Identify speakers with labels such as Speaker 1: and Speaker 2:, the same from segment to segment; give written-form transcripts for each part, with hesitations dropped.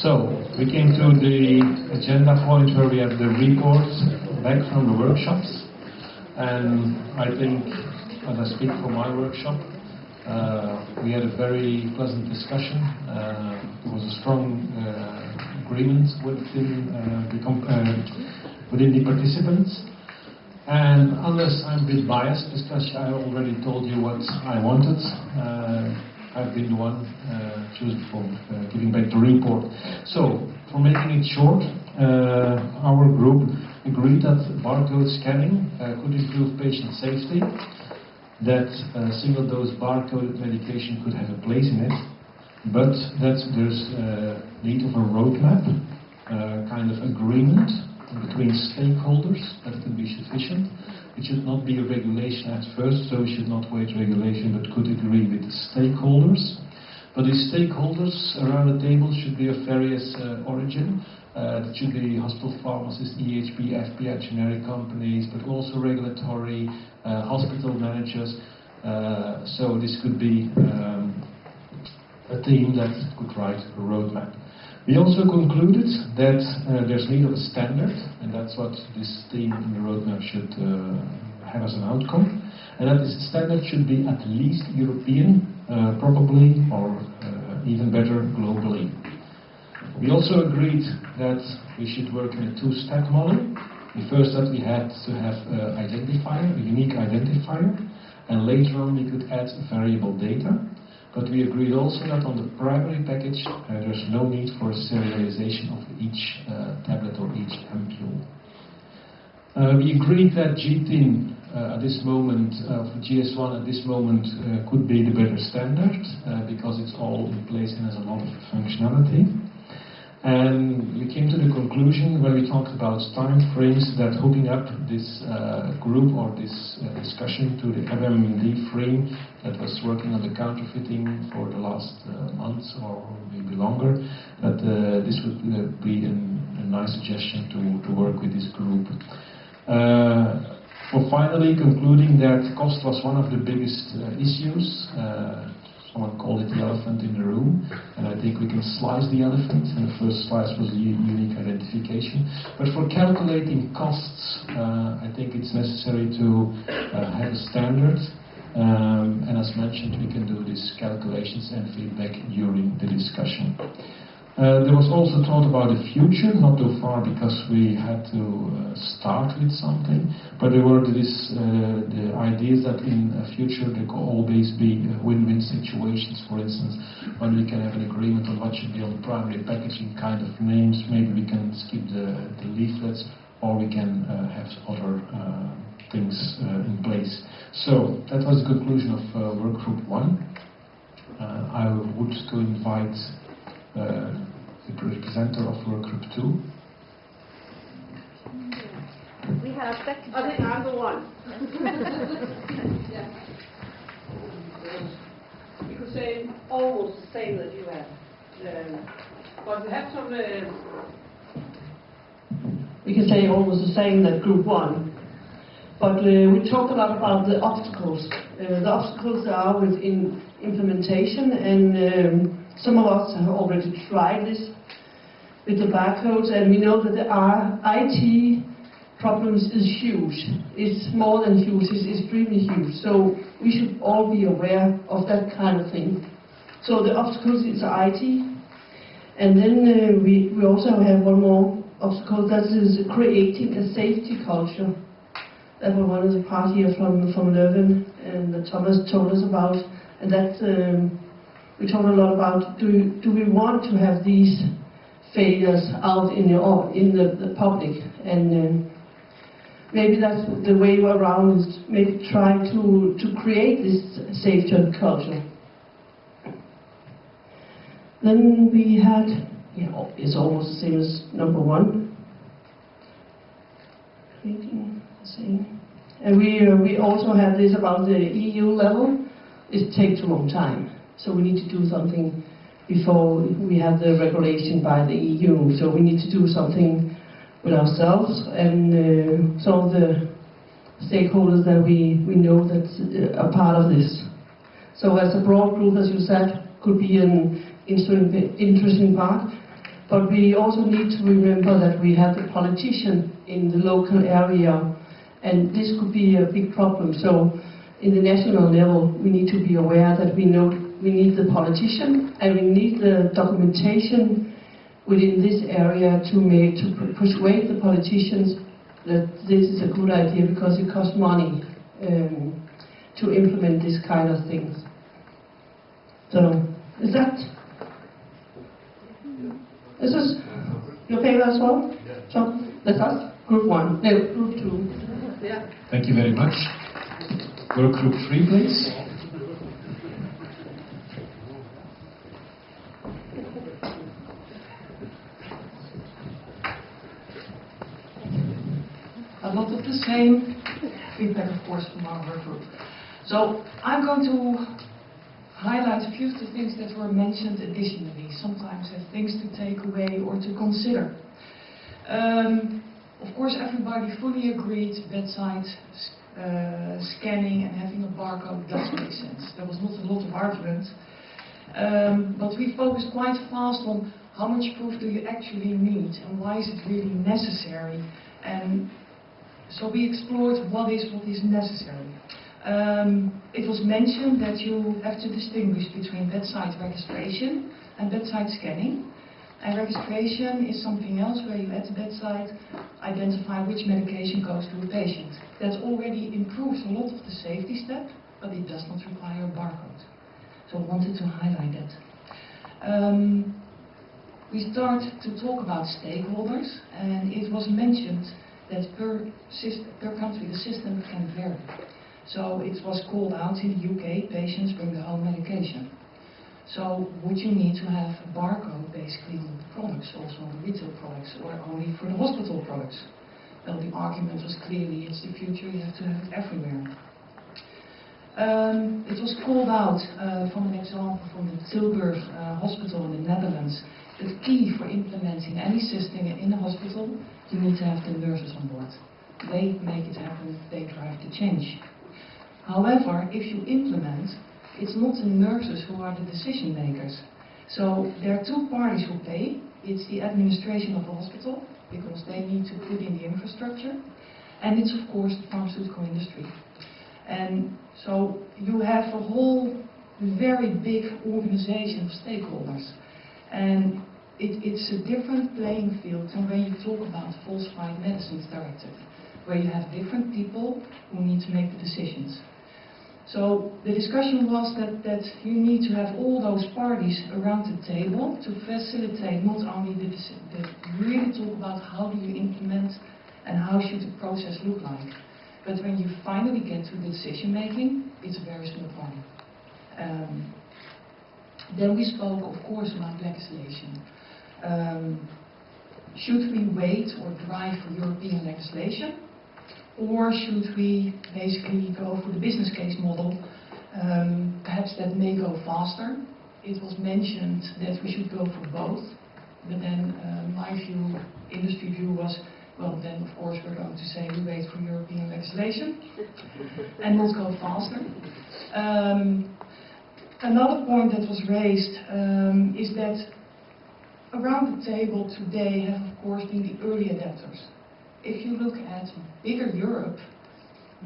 Speaker 1: So, we came to the agenda point where we have the reports back from the workshops, and I think, as I speak for my workshop, we had a very pleasant discussion. There was a strong agreement within the participants. And unless I'm a bit biased, because I already told you what I wanted, I've been the one chosen for giving back the report. So, for making it short, our group agreed that barcode scanning could improve patient safety, that single-dose barcoded medication could have a place in it, but that there's need of a roadmap, kind of agreement between stakeholders that could be sufficient. It should not be a regulation at first, so we should not wait regulation, but could agree with the stakeholders. But the stakeholders around the table should be of various origin. It should be hospital pharmacists, EHP, FPI, generic companies, but also regulatory, hospital managers. So this could be a team that could write a roadmap. We also concluded that there's need of a standard, and that's what this team in the roadmap should have as an outcome, and that this standard should be at least European, probably, or even better, globally. We also agreed that we should work in a two-step model. The first, that we had to have an identifier, a unique identifier, and later on we could add variable data. But we agreed also that on the primary package there's no need for serialization of each tablet or each ampule. We agreed that GTIN at this moment, GS1 at this moment could be the better standard because it's all in place and has a lot of functionality. And we came to the conclusion when we talked about time frames that hooking up this group or this discussion to the MMD frame that was working on the counterfeiting for the last months or maybe longer, that this would be a nice suggestion to work with this group. For finally concluding that cost was one of the biggest issues. Someone called it the elephant in the room, and I think we can slice the elephant, and the first slice was the unique identification. But for calculating costs, I think it's necessary to have a standard, and as mentioned, we can do these calculations and feedback during the discussion. There was also thought about the future, not too far because we had to start with something, but there were the ideas that in the future there could always be win-win situations. For instance, when we can have an agreement on what should be on the primary packaging kind of names, maybe we can skip the leaflets, or we can have other things in place. So that was the conclusion of Workgroup 1. I would to invite the presenter of Workgroup 2.
Speaker 2: We have second.
Speaker 3: I think I'm the one. Yeah. You could say almost the same that you have. But we have some... we can say almost the same that Group 1. But we talked a lot about the obstacles. The obstacles are within implementation, and some of us have already tried this with the barcodes, and we know that the IT problems is huge. It's more than huge, it's extremely huge. So we should all be aware of that kind of thing. So the obstacles is IT, and then we also have one more obstacle, that is creating a safety culture. That was one of the part here from Leuven, and that Thomas told us about, and that we talked a lot about, do we want to have these failures out in the public, and maybe that's the way around, is maybe try to create this safety culture. Then we had, it's almost the same as number 1. Creating the same. And we also have this about the EU level. It takes a long time. So we need to do something before we have the regulation by the EU. So we need to do something with ourselves and some of the stakeholders that we know that's a part of this. So as a broad group, as you said, could be an interesting part. But we also need to remember that we have the politician in the local area, and this could be a big problem. So in the national level, we need to be aware that we need the politician, and we need the documentation within this area to persuade the politicians that this is a good idea, because it costs money to implement this kind of things. So, is this your favor as well?
Speaker 4: Yeah.
Speaker 3: So, that's us, group 1, no, group 2.
Speaker 2: Yeah.
Speaker 1: Thank you very much. Go to group 3, please.
Speaker 5: A lot of the same feedback, of course, from our work group. So I'm going to highlight a few of the things that were mentioned additionally, sometimes as things to take away or to consider. Of course, everybody fully agreed bedside scanning and having a barcode does make sense. There was not a lot of argument. But we focused quite fast on how much proof do you actually need and why is it really necessary. And so we explored what is necessary. It was mentioned that you have to distinguish between bedside registration and bedside scanning. And registration is something else where you at the bedside identify which medication goes to a patient. That already improves a lot of the safety step, but it does not require a barcode. So I wanted to highlight that. We start to talk about stakeholders, and it was mentioned that per country the system can vary. So it was called out in the UK, patients bring their own medication. So would you need to have a barcode basically on the products, also on the retail products, or only for the hospital products? Well, the argument was clearly it's the future, you have to have it everywhere. It was called out from an example from the Tilburg hospital in the Netherlands. The key for implementing any system in a hospital, you need to have the nurses on board. They make it happen, they drive the change. However, if you implement, it's not the nurses who are the decision makers. So there are two parties who pay. It's the administration of the hospital, because they need to put in the infrastructure, and it's of course the pharmaceutical industry. And so you have a whole very big organization of stakeholders. And it's a different playing field than when you talk about the Falsified Medicines Directive, where you have different people who need to make the decisions. So the discussion was that you need to have all those parties around the table to facilitate not only the really talk about how do you implement and how should the process look like, but when you finally get to the decision making, it's a very small party. Then we spoke, of course, about legislation. Should we wait or drive for European legislation? Or should we basically go for the business case model? Perhaps that may go faster. It was mentioned that we should go for both. But then my view, industry view was, well then of course we're going to say we wait for European legislation and not go faster. Another point that was raised is that around the table today have of course been the early adapters. If you look at bigger Europe,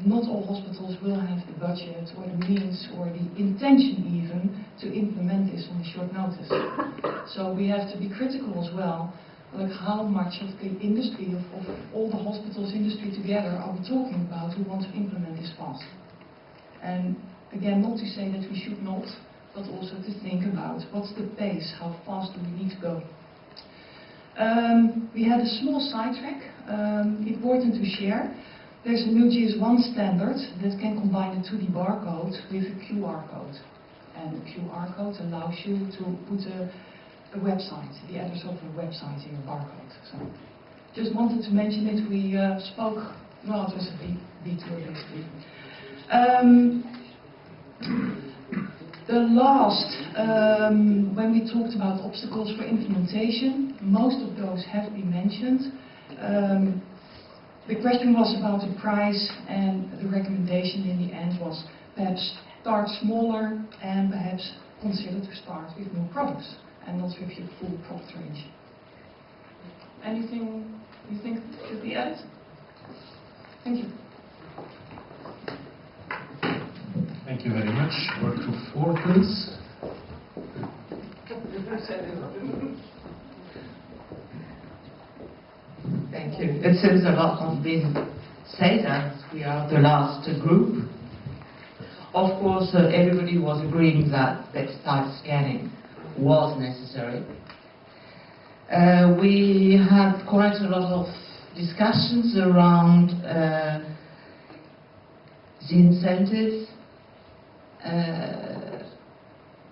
Speaker 5: not all hospitals will have the budget or the means or the intention even to implement this on a short notice. So we have to be critical as well, like how much of the industry, of all the hospitals industry together are we talking about who want to implement this fast. And again, not to say that we should not, but also to think about what's the pace, how fast do we need to go. We had a small sidetrack, important to share. There's a new GS1 standard that can combine the 2D barcode with a QR code. And the QR code allows you to put a website, the address of a website in your barcode. So just wanted to mention it. We spoke, well, it was a big detour basically. The last, when we talked about obstacles for implementation, most of those have been mentioned. The question was about the price, and the recommendation in the end was perhaps start smaller and perhaps consider to start with new products and not with your full product range. Anything you think should be added? Thank you.
Speaker 1: Thank you very much. Word to 4, please.
Speaker 4: Thank you. It seems a lot has been said as we are the last group. Of course, everybody was agreeing that bedside scanning was necessary. We had quite a lot of discussions around the incentives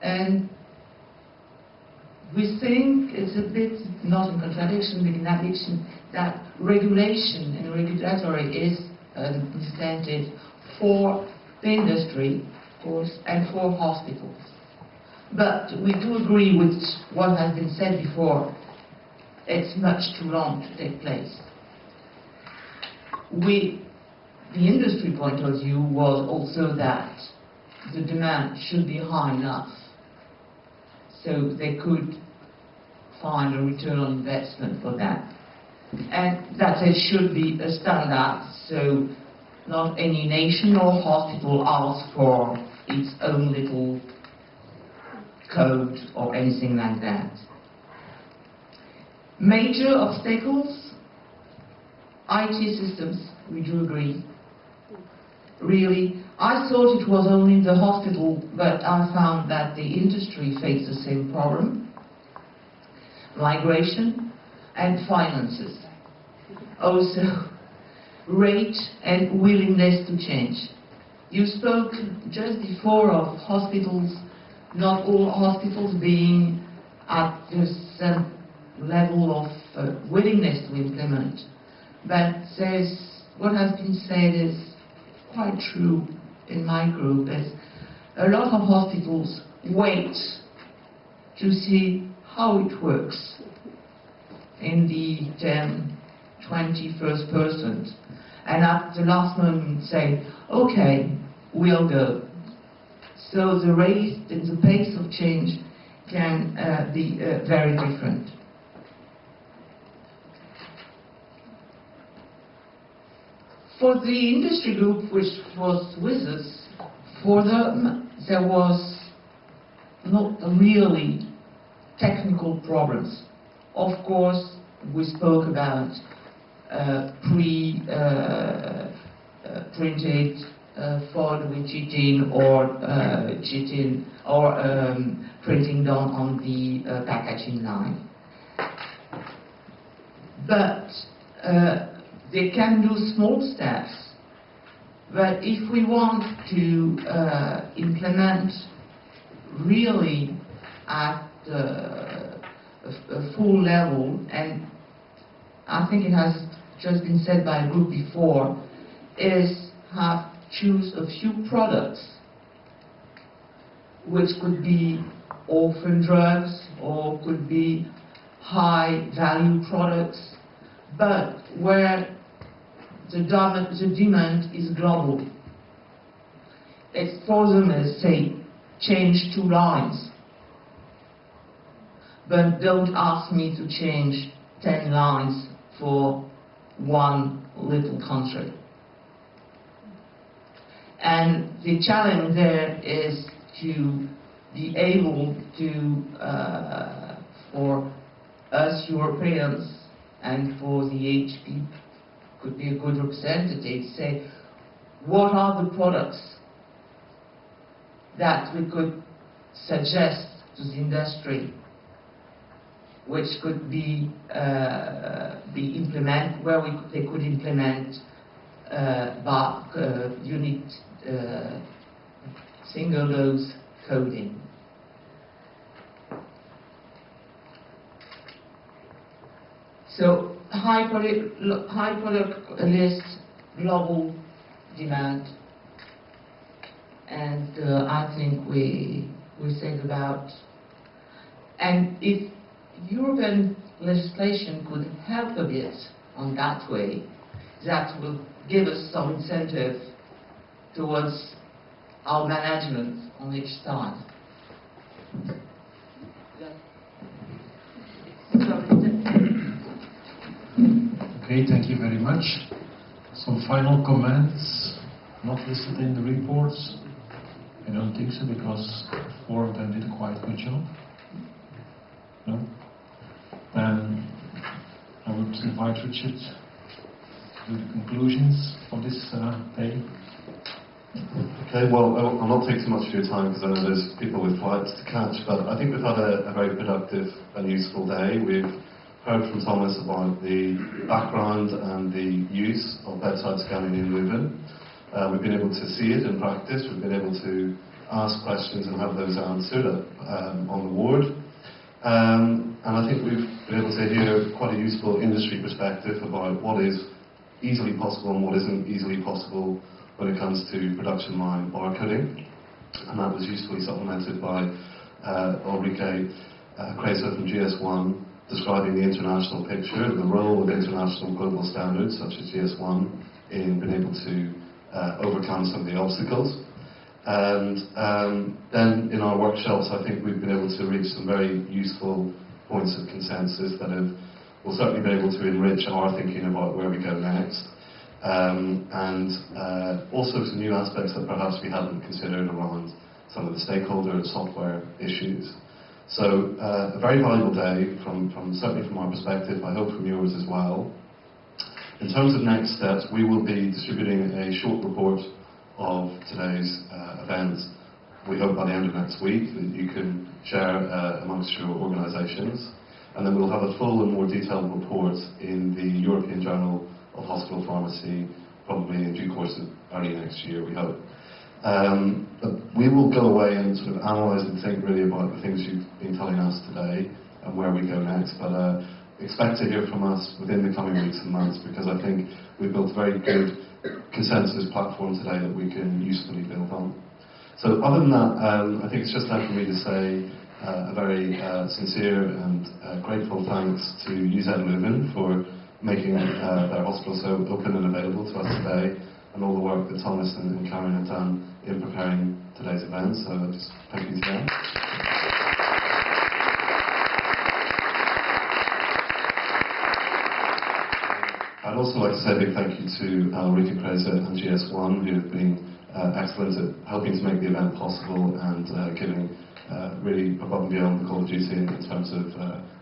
Speaker 4: and we think it's a bit not in contradiction but in addition that regulation and regulatory is an incentive for the industry, of course, and for hospitals. But we do agree with what has been said before. It's much too long to take place. The industry point of view was also that the demand should be high enough so they could find a return on investment for that. And that it should be a standard, so not any nation or hospital asks for its own little code or anything like that. Major obstacles, IT systems, we do agree. Really, I thought it was only the hospital, but I found that the industry faced the same problem. Migration and finances. Also, rate and willingness to change. You spoke just before of hospitals, not all hospitals being at the same level of willingness to implement. But what has been said is quite true in my group, is a lot of hospitals wait to see how it works in the 10, 21st percent, and at the last moment say, okay, we'll go. So the rate and the pace of change can be very different. For the industry group which was with us, for them there was not really technical problems. Of course, we spoke about printed foil with chitin or printing down on the packaging line. But they can do small steps. But if we want to implement really at a full level, and I think it has just been said by a group before, is choose a few products which could be orphan drugs or could be high value products, but where the demand is global. It's for them as say, change 2 lines, but don't ask me to change 10 lines for one little country. And the challenge there is to be able to, for us Europeans and for the HP, could be a good representative, say, what are the products that we could suggest to the industry which could be implemented, where they could implement unit single-dose coding. So high product list, global demand, and I think we said about, and if European legislation could help a bit on that way, that will give us some incentive towards our management on each side.
Speaker 1: much. Some final comments, not listed in the reports. I don't think so, because 4 of them did a quite good job. No? Then I would invite Richard to the conclusions of this day.
Speaker 6: Okay, well, I'll not take too much of your time because I know there's people with flights to catch, but I think we've had a very productive and useful day. We've heard from Thomas about the background and the use of bedside scanning in Leuven. We've been able to see it in practice, we've been able to ask questions and have those answered on the ward. And I think we've been able to hear quite a useful industry perspective about what is easily possible and what isn't easily possible when it comes to production line barcoding. And that was usefully supplemented by Ulrike Kreiser from GS1 describing the international picture, the role of international global standards such as GS1 in being able to overcome some of the obstacles. And then in our workshops, I think we've been able to reach some very useful points of consensus that will certainly be able to enrich our thinking about where we go next. And also some new aspects that perhaps we hadn't considered around some of the stakeholder and software issues. So a very valuable day, certainly from our perspective, I hope from yours as well. In terms of next steps, we will be distributing a short report of today's events. We hope by the end of next week that you can share amongst your organisations. And then we'll have a full and more detailed report in the European Journal of Hospital Pharmacy, probably in due course of early next year, we hope. But we will go away and sort of analyse and think really about the things you've been telling us today and where we go next. But expect to hear from us within the coming weeks and months, because I think we've built a very good consensus platform today that we can usefully build on. So other than that, I think it's just left for me to say a very sincere and grateful thanks to UZ Leuven for making their hospital so open and available to us today, and all the work that Thomas and Karen have done in preparing today's event. So I just thank you to them. I'd also like to say a big thank you to Ulrike Kreiser and GS1, who have been excellent at helping to make the event possible and giving really above and beyond the call of duty in terms of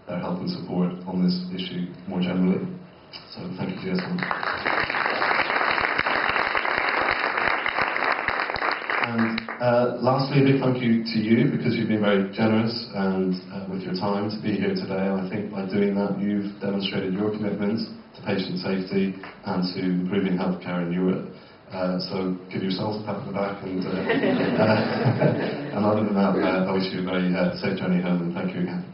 Speaker 6: their help and support on this issue more generally. So thank you, GS1. And lastly, a big thank you to you, because you've been very generous and with your time to be here today. And I think by doing that, you've demonstrated your commitment to patient safety and to improving healthcare in Europe. So give yourselves a pat on the back, and other than that, I wish you a very safe journey home, and thank you again.